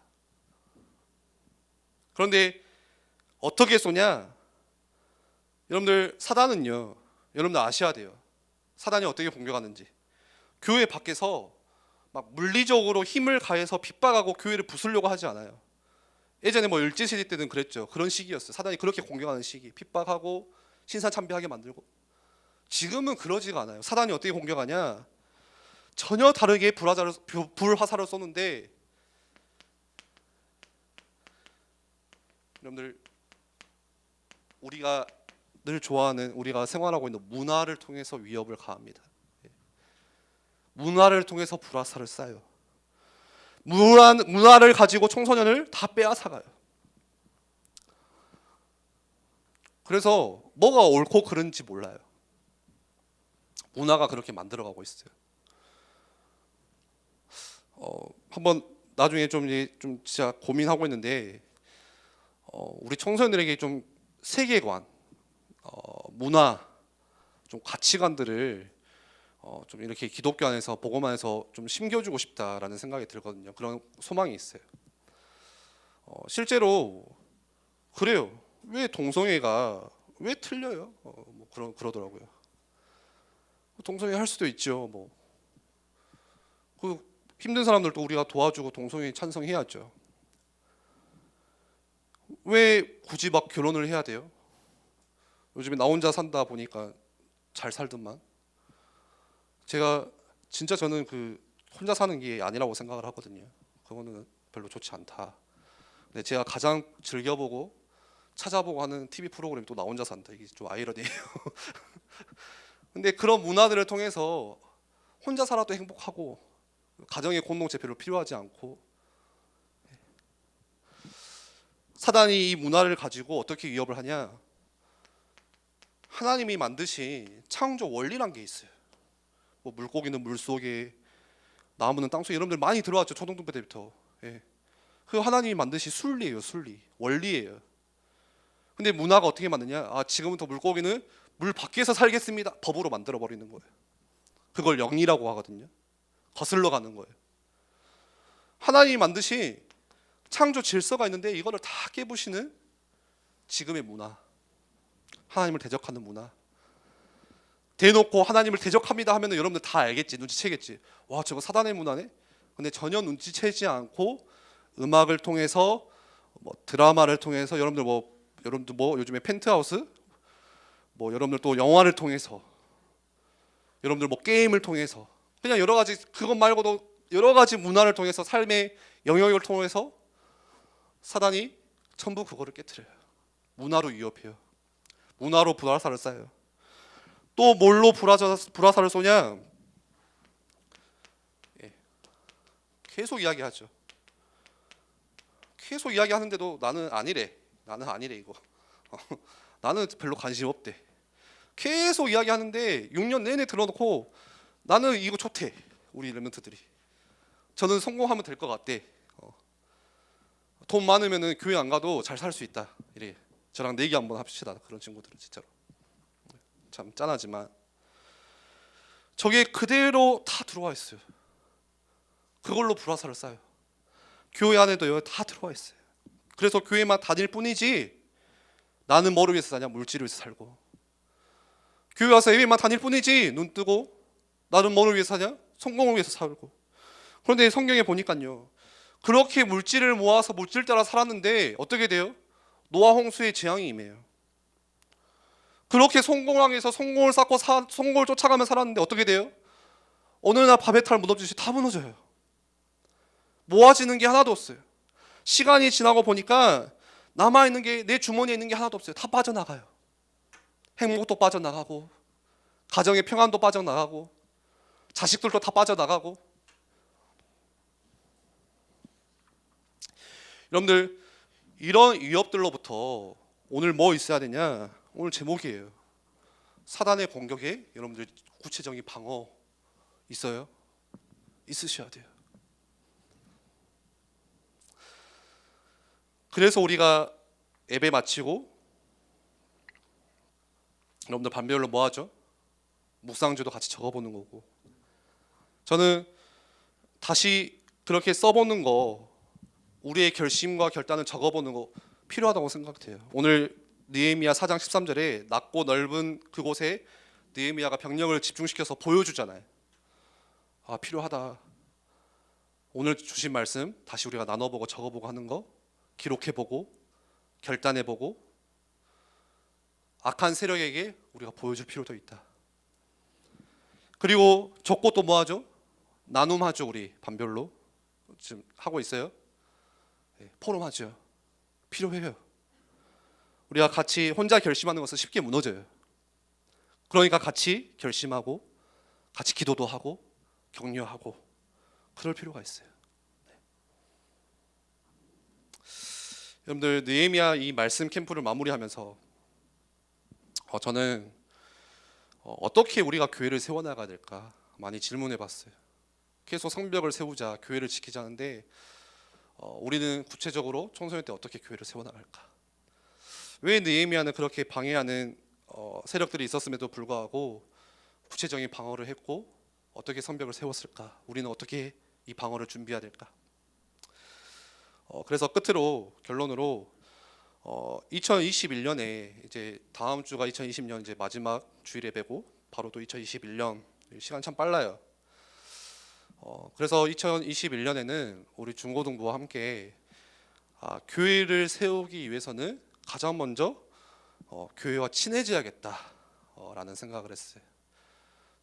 그런데 어떻게 쏘냐? 여러분들 사단은요, 여러분들 아셔야 돼요. 사단이 어떻게 공격하는지. 교회 밖에서 막 물리적으로 힘을 가해서 핍박하고 교회를 부수려고 하지 않아요. 예전에 뭐 일제시대 때는 그랬죠. 그런 시기였어요. 사단이 그렇게 공격하는 시기, 핍박하고 신사참배하게 만들고. 지금은 그러지가 않아요. 사단이 어떻게 공격하냐? 전혀 다르게 불화살을 쏘는데, 여러분들 우리가 늘 좋아하는, 우리가 생활하고 있는 문화를 통해서 위협을 가합니다. 문화를 통해서 불화살을 쏴요. 문화를 가지고 청소년을 다 빼앗아가요. 그래서 뭐가 옳고 그른지 몰라요. 문화가 그렇게 만들어가고 있어요. 한번 나중에 좀 진짜 고민하고 있는데, 우리 청소년들에게 좀 세계관, 문화, 좀 가치관들을 좀 이렇게 기독교 안에서 복음 안에서 좀 심겨주고 싶다라는 생각이 들거든요. 그런 소망이 있어요. 실제로 그래요. 왜 동성애가 왜 틀려요? 뭐 그러더라고요. 동성애 할 수도 있죠. 뭐 그 힘든 사람들도 우리가 도와주고 동성애 찬성해야죠. 왜 굳이 막 결혼을 해야 돼요? 요즘에 나 혼자 산다 보니까 잘 살더만. 제가 진짜 저는 그 혼자 사는 게 아니라고 생각을 하거든요. 그거는 별로 좋지 않다. 근데 제가 가장 즐겨보고 찾아보고 하는 TV 프로그램이 또 나 혼자 산다. 이게 좀 아이러니해요. 근데 그런 문화들을 통해서 혼자 살아도 행복하고, 가정의 공동체 별로 필요하지 않고, 사단이 이 문화를 가지고 어떻게 위협을 하냐? 하나님이 만드신 창조 원리란 게 있어요. 뭐 물고기는 물 속에, 나무는 땅 속에. 여러분들 많이 들어왔죠, 초등부 때부터. 예. 그 하나님이 만드신 순리예요, 순리, 원리예요. 근데 문화가 어떻게 만드냐? 지금부터 물고기는 물 밖에서 살겠습니다. 법으로 만들어 버리는 거예요. 그걸 영이라고 하거든요. 거슬러 가는 거예요. 하나님이 만드신 창조 질서가 있는데 이거를 다 깨부시는 지금의 문화, 하나님을 대적하는 문화. 대놓고 하나님을 대적합니다 하면 여러분들 다 알겠지, 눈치채겠지. 와, 저거 사단의 문화네. 근데 전혀 눈치채지 않고 음악을 통해서, 뭐 드라마를 통해서, 여러분들 뭐 요즘에 펜트하우스, 뭐 여러분들 또 영화를 통해서, 여러분들 뭐 게임을 통해서, 그냥 여러 가지, 그것 말고도 여러 가지 문화를 통해서, 삶의 영역을 통해서 사단이 전부 그거를 깨트려요. 문화로 위협해요. 문화로 불화살을 쏴요. 또 뭘로 불화살을 쏘냐? 계속 이야기하죠. 계속 이야기하는데도 나는 아니래 이거. 나는 별로 관심 없대. 계속 이야기하는데 6년 내내 들어놓고 나는 이거 좋대. 우리 렘넌트들이 저는 성공하면 될 것 같대. 돈 많으면은 교회 안 가도 잘 살 수 있다. 이래. 저랑 내기 한번 합시다. 그런 친구들은 진짜로 참 짠하지만 저게 그대로 다 들어와 있어요. 그걸로 불화살을 쏴요. 교회 안에도요, 다 들어와 있어요. 그래서 교회만 다닐 뿐이지 나는 뭐를 위해서 사냐? 물질을 위해서 살고. 교회 와서 예배만 다닐 뿐이지 눈 뜨고 나는 뭐를 위해서 사냐? 성공을 위해서 살고. 그런데 성경에 보니까요, 그렇게 물질을 모아서 물질 따라 살았는데 어떻게 돼요? 노아 홍수의 재앙이 임해요. 그렇게 성공하기 위해서 성공을 쌓고 성공을 쫓아가며 살았는데 어떻게 돼요? 어느 날 바베탈 무너지듯이 다 무너져요. 모아지는 게 하나도 없어요. 시간이 지나고 보니까 남아있는 게, 내 주머니에 있는 게 하나도 없어요. 다 빠져나가요. 행복도 빠져나가고, 가정의 평안도 빠져나가고 자식들도 다 빠져나가고. 여러분들 이런 위협들로부터 오늘 뭐 있어야 되냐? 오늘 제목이에요. 사단의 공격에 여러분들 구체적인 방어 있어요? 있으셔야 돼요. 그래서 우리가 예배 마치고 여러분들 반별로 뭐 하죠? 묵상주도 같이 적어보는 거고. 저는 다시 그렇게 써보는 거, 우리의 결심과 결단을 적어보는 거 필요하다고 생각해요. 오늘 느헤미야 4장 13절에 낮고 넓은 그곳에 느헤미야가 병력을 집중시켜서 보여주잖아요. 아, 필요하다. 오늘 주신 말씀 다시 우리가 나눠보고 적어보고 하는 거, 기록해보고 결단해보고 악한 세력에게 우리가 보여줄 필요도 있다. 그리고 적고 또 뭐 하죠? 나눔하죠. 우리 반별로 지금 하고 있어요. 포럼하죠. 필요해요. 우리가 같이 혼자 결심하는 것은 쉽게 무너져요. 그러니까 같이 결심하고 같이 기도도 하고 격려하고 그럴 필요가 있어요. 여러분들 느헤미야 이 말씀 캠프를 마무리하면서 저는 어떻게 우리가 교회를 세워나가야 될까 많이 질문해봤어요. 계속 성벽을 세우자, 교회를 지키자는데 우리는 구체적으로 청소년 때 어떻게 교회를 세워나갈까? 왜 느헤미야는 그렇게 방해하는 세력들이 있었음에도 불구하고 구체적인 방어를 했고 어떻게 성벽을 세웠을까? 우리는 어떻게 이 방어를 준비해야 될까? 그래서 끝으로 결론으로 2021년에 이제 다음 주가 2020년 이제 마지막 주일 예배고 바로 또 2021년 시간 참 빨라요. 그래서 2021년에는 우리 중고등부와 함께 교회를 세우기 위해서는 가장 먼저 교회와 친해져야겠다라는 생각을 했어요.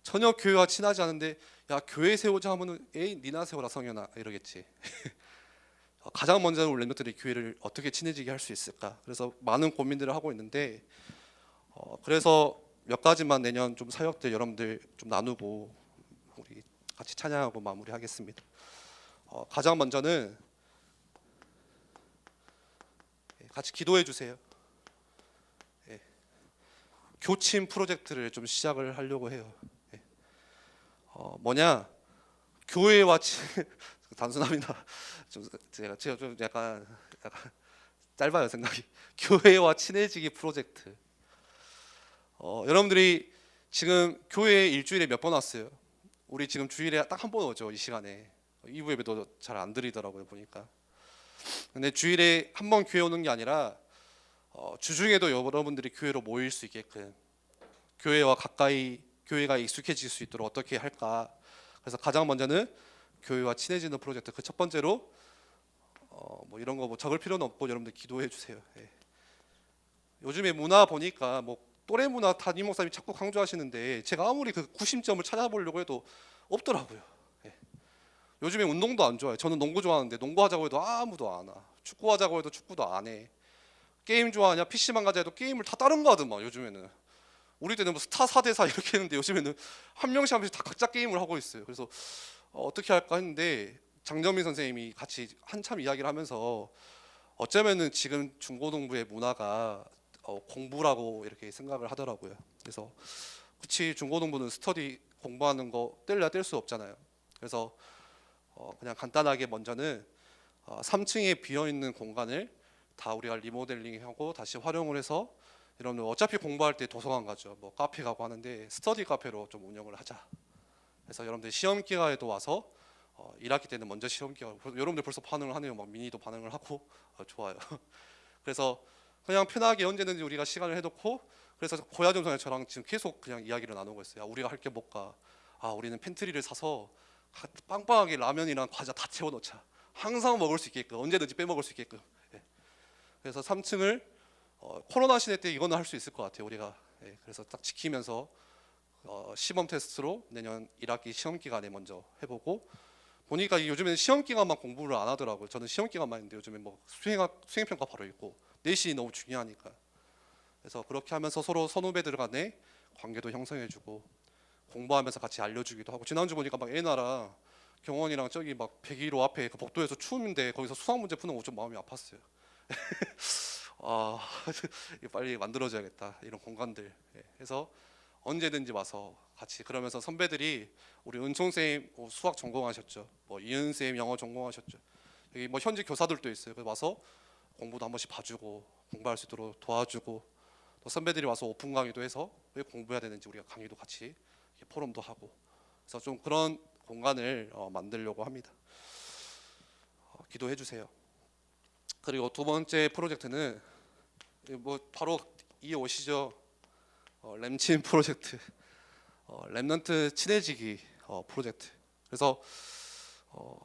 전혀 교회와 친하지 않은데 야 교회 세우자 하면은 에이 니나 세워라 성현아 이러겠지. 가장 먼저 우리 랩런트들이 교회를 어떻게 친해지게 할 수 있을까? 그래서 많은 고민들을 하고 있는데 그래서 몇 가지만 내년 좀 사역들 여러분들 좀 나누고 우리 같이 찬양하고 마무리하겠습니다. 가장 먼저는 같이 기도해 주세요. 교친 프로젝트를 좀 시작을 하려고 해요. 뭐냐? 교회와 단순합니다. 제가 좀 약간 짧아요 생각이. 교회와 친해지기 프로젝트. 여러분들이 지금 교회에 일주일에 몇 번 왔어요? 우리 지금 주일에 딱 한 번 오죠 이 시간에. 2부 예배도 잘 안 드리더라고요 보니까. 근데 주일에 한 번 교회 오는 게 아니라 주중에도 여러분들이 교회로 모일 수 있게끔 교회와 가까이 교회가 익숙해질 수 있도록 어떻게 할까? 그래서 가장 먼저는 교회와 친해지는 프로젝트. 그 첫 번째로 뭐 이런 거 뭐 적을 필요는 없고 여러분들 기도해 주세요. 요즘에 문화 보니까 뭐 또래 문화 담임 목사님이 자꾸 강조하시는데 제가 아무리 그 구심점을 찾아보려고 해도 없더라고요. 요즘에 운동도 안 좋아해요. 저는 농구 좋아하는데 농구 하자고 해도 아무도 안 와. 축구 하자고 해도 축구도 안 해. 게임 좋아하냐? PC만 가자 해도 게임을 다 다른 거 하더만 요즘에는. 우리 때는 뭐 스타 4대4 이렇게 했는데 요즘에는 한 명씩 다 각자 게임을 하고 있어요. 그래서 어떻게 할까 했는데 장정민 선생님이 같이 한참 이야기를 하면서 어쩌면은 지금 중고등부의 문화가 공부라고 이렇게 생각을 하더라고요. 그래서 그치 중고등부는 스터디 공부하는 거 뗄래야 뗄 수 없잖아요. 그래서 그냥 간단하게 먼저는 3층에 비어 있는 공간을 다 우리가 리모델링하고 다시 활용을 해서 여러분들 어차피 공부할 때 도서관 가죠. 뭐 카페 가고 하는데 스터디 카페로 좀 운영을 하자. 그래서 여러분들 시험 기간에도 와서 1학기 때는 먼저 시험 기간 여러분들 벌써 반응을 하네요. 막 미니도 반응을 하고 좋아요. 그래서 그냥 편하게 언제든지 우리가 시간을 해놓고 그래서 고야점 선생 저랑 지금 계속 그냥 이야기를 나누고 있어요. 우리가 할 게 뭘까? 우리는 팬트리를 사서 빵빵하게 라면이랑 과자 다 채워놓자. 항상 먹을 수 있게끔 언제든지 빼먹을 수 있게끔. 그래서 3층을 코로나 시대 때 이거는 할 수 있을 것 같아요. 우리가 그래서 딱 지키면서 시범 테스트로 내년 1학기 시험 기간에 먼저 해보고 보니까 요즘에는 시험 기간만 공부를 안 하더라고요. 저는 시험 기간만 했는데 요즘에 뭐 수행 평가 바로 있고 내신이 너무 중요하니까. 그래서 그렇게 하면서 서로 선후배들 간에 관계도 형성해주고 공부하면서 같이 알려주기도 하고 지난주 보니까 막 애나랑 경원이랑 저기 막 101호 앞에 그 복도에서 추운데 거기서 수학 문제 푸는 거 좀 마음이 아팠어요. 아 이거 빨리 만들어줘야겠다 이런 공간들. 예, 해서 언제든지 와서 같이 그러면서 선배들이 우리 은총 쌤 수학 전공하셨죠. 뭐 이은 쌤 영어 전공하셨죠. 여기 뭐 현직 교사들도 있어요. 그래서 와서 공부도 한 번씩 봐주고 공부할 수 있도록 도와주고 또 선배들이 와서 오픈 강의도 해서 왜 공부해야 되는지 우리가 강의도 같이 이렇게 포럼도 하고 그래서 좀 그런 공간을 만들려고 합니다. 기도해 주세요. 그리고 두 번째 프로젝트는 뭐 바로 이어오시죠. 램친 프로젝트, 랩넌트 친해지기 프로젝트. 그래서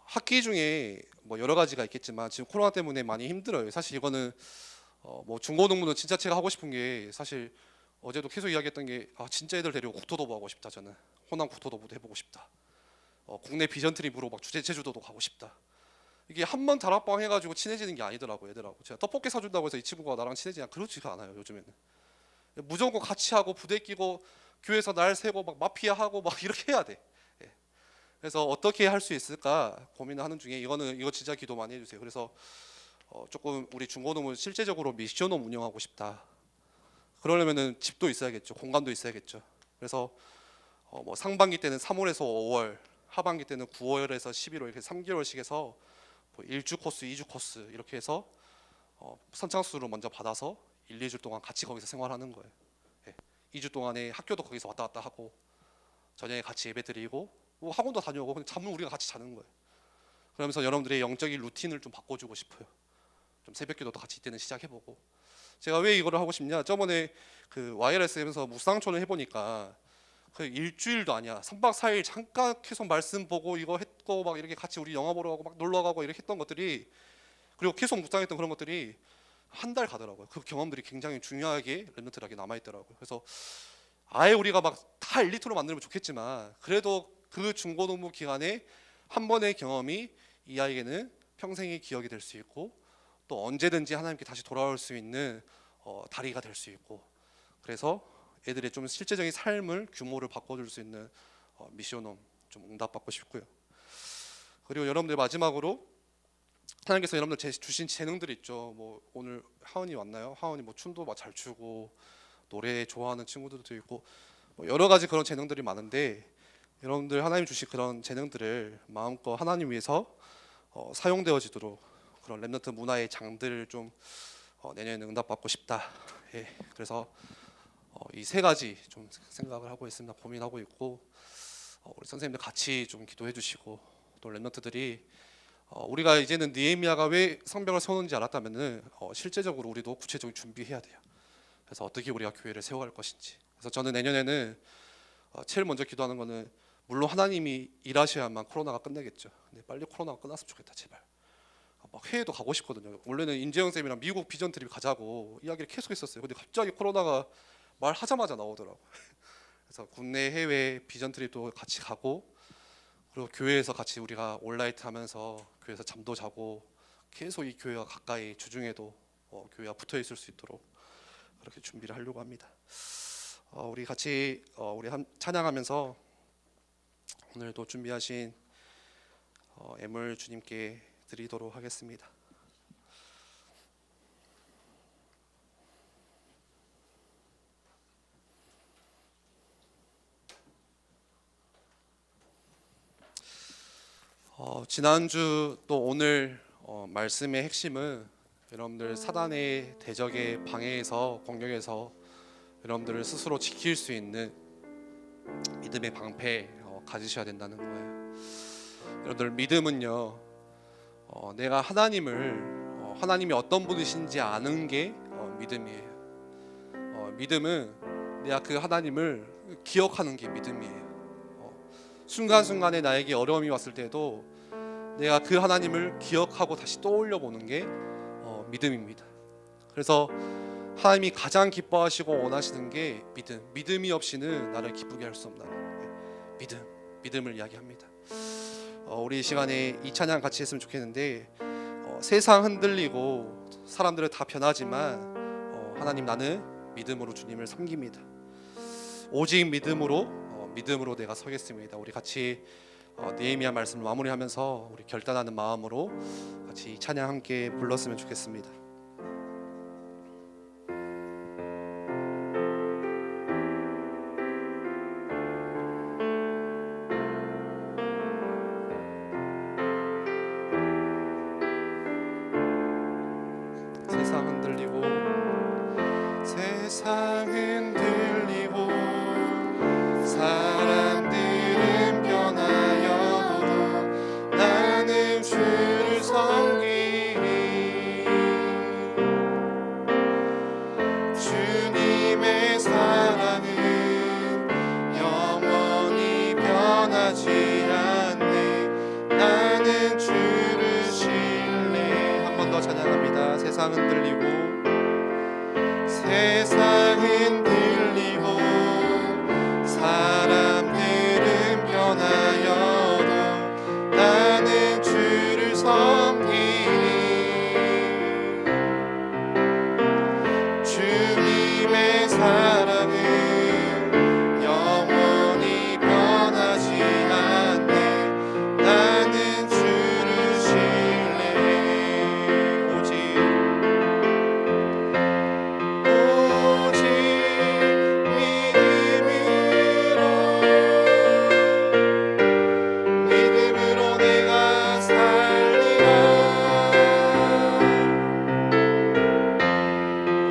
학기 중에 뭐 여러 가지가 있겠지만 지금 코로나 때문에 많이 힘들어요. 사실 이거는 뭐 중고등부는 진짜 제가 하고 싶은 게 사실 어제도 계속 이야기했던 게 진짜 애들 데리고 국토도보 하고 싶다. 저는 호남 국토도보도 해보고 싶다. 국내 비전 트립으로 막 주제 제주도도 가고 싶다. 이게 한 번 다락방 해가지고 친해지는 게 아니더라고 애들하고. 제가 떡볶이 사준다고 해서 이 친구가 나랑 친해지냐 그렇지가 않아요 요즘에는. 무조건 같이 하고 부대 끼고 교회에서 날 세고 막 마피아 하고 막 이렇게 해야 돼. 예. 그래서 어떻게 할 수 있을까 고민을 하는 중에 이거 진짜 기도 많이 해주세요. 그래서 조금 우리 중고등부 실제적으로 미션홈 운영하고 싶다. 그러려면은 집도 있어야겠죠, 공간도 있어야겠죠. 그래서 뭐 상반기 때는 3월에서 5월, 하반기 때는 9월에서 11월 이렇게 3개월씩 해서 뭐 1주 코스, 2주 코스 이렇게 해서 선착순으로 먼저 받아서 1, 2주 동안 같이 거기서 생활하는 거예요. 예. 2주 동안에 학교도 거기서 왔다 갔다 하고 저녁에 같이 예배 드리고 뭐 학원도 다녀오고 근데 잠은 우리가 같이 자는 거예요. 그러면서 여러분들의 영적인 루틴을 좀 바꿔주고 싶어요. 좀 새벽기도도 같이 이때는 시작해보고. 제가 왜 이거를 하고 싶냐? 저번에 그 YRS에서 묵상촌을 해보니까 그 일주일도 아니야. 3박 4일 잠깐 계속 말씀 보고 이거 했고 막 이렇게 같이 우리 영화 보러 가고 막 놀러 가고 이렇게 했던 것들이 그리고 계속 묵상했던 그런 것들이 한 달 가더라고요. 그 경험들이 굉장히 중요하게 랩런트하게 남아 있더라고요. 그래서 아예 우리가 막 다 엘리트로 만들면 좋겠지만 그래도 그 중고등부 기간에 한 번의 경험이 이 아이에게는 평생의 기억이 될 수 있고 또 언제든지 하나님께 다시 돌아올 수 있는 다리가 될 수 있고 그래서 애들의 좀 실제적인 삶을 규모를 바꿔줄 수 있는 미션홈 좀 응답받고 싶고요. 그리고 여러분들 마지막으로 하나님께서 여러분들 주신 재능들 있죠. 뭐 오늘 하은이 왔나요? 하은이 뭐 춤도 막 잘 추고 노래 좋아하는 친구들도 있고 뭐 여러 가지 그런 재능들이 많은데 여러분들 하나님 주신 그런 재능들을 마음껏 하나님 위해서 사용되어지도록 그런 랩넌트 문화의 장들을 좀 내년에 응답받고 싶다. 예, 그래서 이 세 가지 좀 생각을 하고 있습니다. 고민하고 있고 우리 선생님들 같이 좀 기도해 주시고 또 랩넌트들이 우리가 이제는 느헤미야가 왜 성벽을 세우는지 알았다면은 실제적으로 우리도 구체적인 준비해야 돼요. 그래서 어떻게 우리가 교회를 세워갈 것인지. 그래서 저는 내년에는 제일 먼저 기도하는 거는 물론 하나님이 일하셔야만 코로나가 끝내겠죠. 근데 빨리 코로나가 끝났으면 좋겠다 제발. 막 해외도 가고 싶거든요. 원래는 임재영 쌤이랑 미국 비전 트립 가자고 이야기를 계속 했었어요. 근데 갑자기 코로나가 말하자마자 나오더라고. 그래서 국내 해외 비전 트립도 같이 가고 그리고 교회에서 같이 우리가 온라이트 하면서 교회에서 잠도 자고 계속 이 교회와 가까이 주중에도 교회와 붙어 있을 수 있도록 그렇게 준비를 하려고 합니다. 우리 같이 우리 찬양하면서 오늘도 준비하신 예물 주님께 드리도록 하겠습니다. 지난주 또 오늘 말씀의 핵심은 여러분들 사단의 대적의 방해에서 공격에서 여러분들을 스스로 지킬 수 있는 믿음의 방패 가지셔야 된다는 거예요. 여러분들 믿음은요 내가 하나님이 어떤 분이신지 아는 게 믿음이에요. 믿음은 내가 그 하나님을 기억하는 게 믿음이에요. 순간순간에 나에게 어려움이 왔을 때도 내가 그 하나님을 기억하고 다시 떠올려 보는 게 믿음입니다. 그래서 하나님이 가장 기뻐하시고 원하시는 게 믿음이 없이는 나를 기쁘게 할 수 없나. 믿음을 이야기합니다. 우리 이 시간에 이 찬양 같이 했으면 좋겠는데 세상 흔들리고 사람들은 다 변하지만 하나님 나는 믿음으로 주님을 섬깁니다. 오직 믿음으로 내가 서겠습니다. 우리 같이 느헤미야 말씀을 마무리하면서 우리 결단하는 마음으로 같이 이 찬양 함께 불렀으면 좋겠습니다. 세상 흔들리고 사람들은 변하여도 나는 주를 섬기리. 주님의 사랑은 영원히 변하지 않네. 나는 주를 신뢰. 한 번 더 찬양합니다. 세상 흔들리고 사람들은 변하여도 나는 주를 섬기리. 주님의 사랑은 영원히 변하지 않네. 나는 주를 신뢰. 오직 믿음으로 내가 살리라.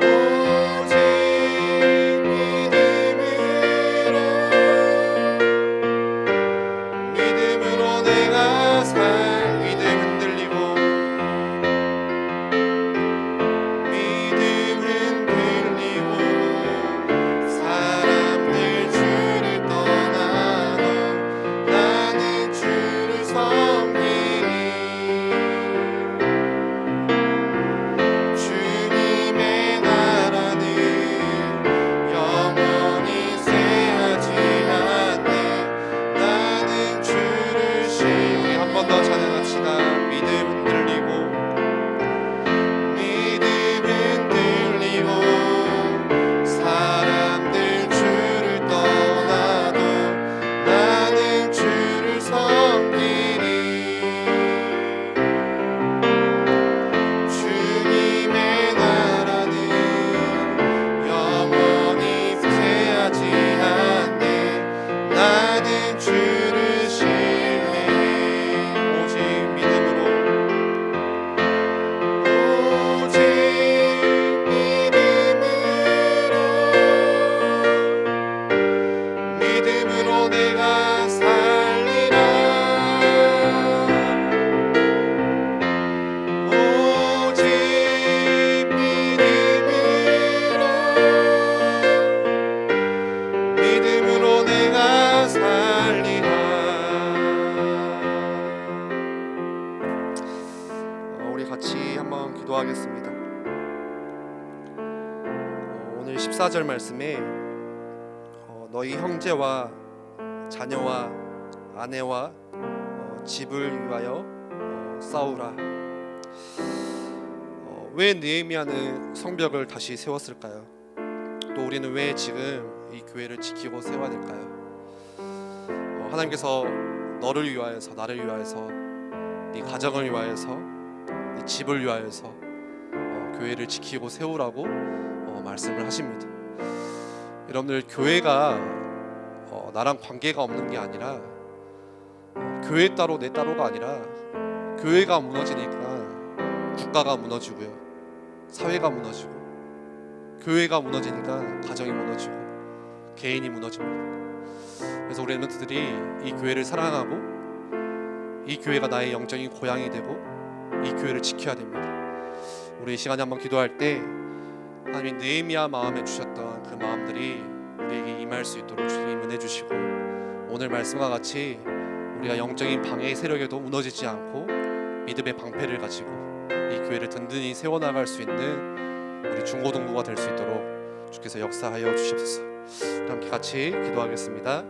오직 믿음으로 내가 믿음 흔들리고 사람들 주를 떠나도 나는 주를 섬기리. 주님의 나라는 영원히 쇠하지 않네. 나는 주를 우리 한 번 더 찬양합시다. 믿음 흔들리고 사람들 주를 떠나도 나는 주를 섬기리. 주님의 나라는 영원히 쇠하지 않네. 나는 주를 신뢰. 오직 믿음으로 내가 살리라. 오직 믿음으로 내가 살리라. 우리 같이 한번 기도하겠습니다. 오늘 14절 말씀에 너희 형제와 자녀와 아내와 집을 위하여 싸우라. 왜 느헤미야는 성벽을 다시 세웠을까요? 또 우리는 왜 지금 이 교회를 지키고 세워야 될까요? 하나님께서 너를 위하여서, 나를 위하여서, 네 가정을 위하여서, 네 집을 위하여서 교회를 지키고 세우라고 말씀을 하십니다. 여러분들, 교회가 나랑 관계가 없는 게 아니라 교회 따로 내 따로가 아니라 교회가 무너지니까 국가가 무너지고요, 사회가 무너지고, 교회가 무너지니까 가정이 무너지고 개인이 무너집니다. 그래서 우리 멤버들이 이 교회를 사랑하고 이 교회가 나의 영적인 고향이 되고 이 교회를 지켜야 됩니다. 우리 이 시간에 한번 기도할 때 하나님이 느헤미야 마음에 주셨던 그 마음들이 우리에게 임할 수 있도록 주님 은혜 주시고, 오늘 말씀과 같이 우리가 영적인 방해의 세력에도 무너지지 않고 믿음의 방패를 가지고 이 교회를 든든히 세워나갈 수 있는 우리 중고등부가 될 수 있도록 주께서 역사하여 주시옵소서. 우리 함께 같이 기도하겠습니다.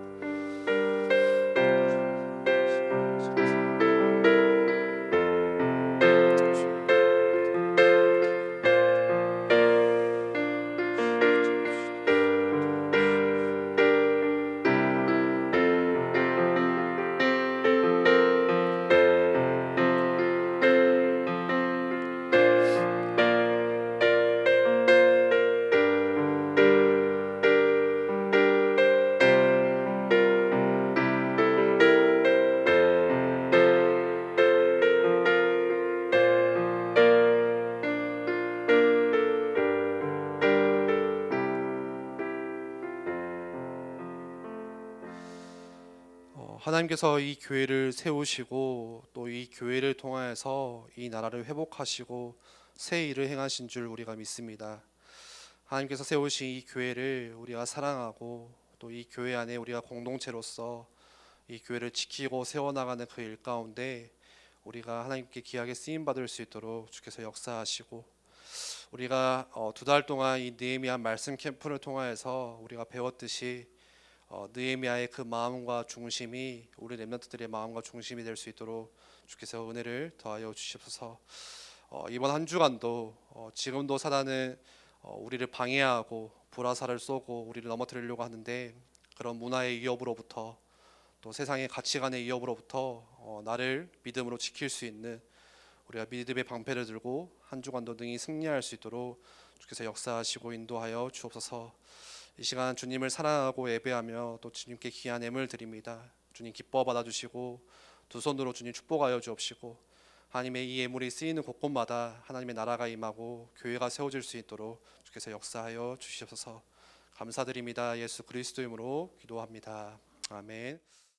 하나님께서 이 교회를 세우시고 또 이 교회를 통하여서 이 나라를 회복하시고 새 일을 행하신 줄 우리가 믿습니다. 하나님께서 세우신 이 교회를 우리가 사랑하고 또 이 교회 안에 우리가 공동체로서 이 교회를 지키고 세워나가는 그 일 가운데 우리가 하나님께 귀하게 쓰임 받을 수 있도록 주께서 역사하시고, 우리가 2달 동안 이 느헤미야 말씀 캠프를 통하여서 우리가 배웠듯이 느헤미야의 그 마음과 중심이 우리 렘넌트들의 마음과 중심이 될 수 있도록 주께서 은혜를 더하여 주시옵소서. 이번 한 주간도 지금도 사단은 우리를 방해하고 불화살을 쏘고 우리를 넘어뜨리려고 하는데, 그런 문화의 위협으로부터 또 세상의 가치관의 위협으로부터 나를 믿음으로 지킬 수 있는 우리가 믿음의 방패를 들고 한 주간도 능히 승리할 수 있도록 주께서 역사하시고 인도하여 주옵소서. 이 시간 주님을 사랑하고 예배하며 또 주님께 귀한 예물 드립니다. 주님 기뻐 받아주시고 두 손으로 주님 축복하여 주옵시고, 하나님의 이 예물이 쓰이는 곳곳마다 하나님의 나라가 임하고 교회가 세워질 수 있도록 주께서 역사하여 주시옵소서. 감사드립니다. 예수 그리스도 이름으로 기도합니다. 아멘.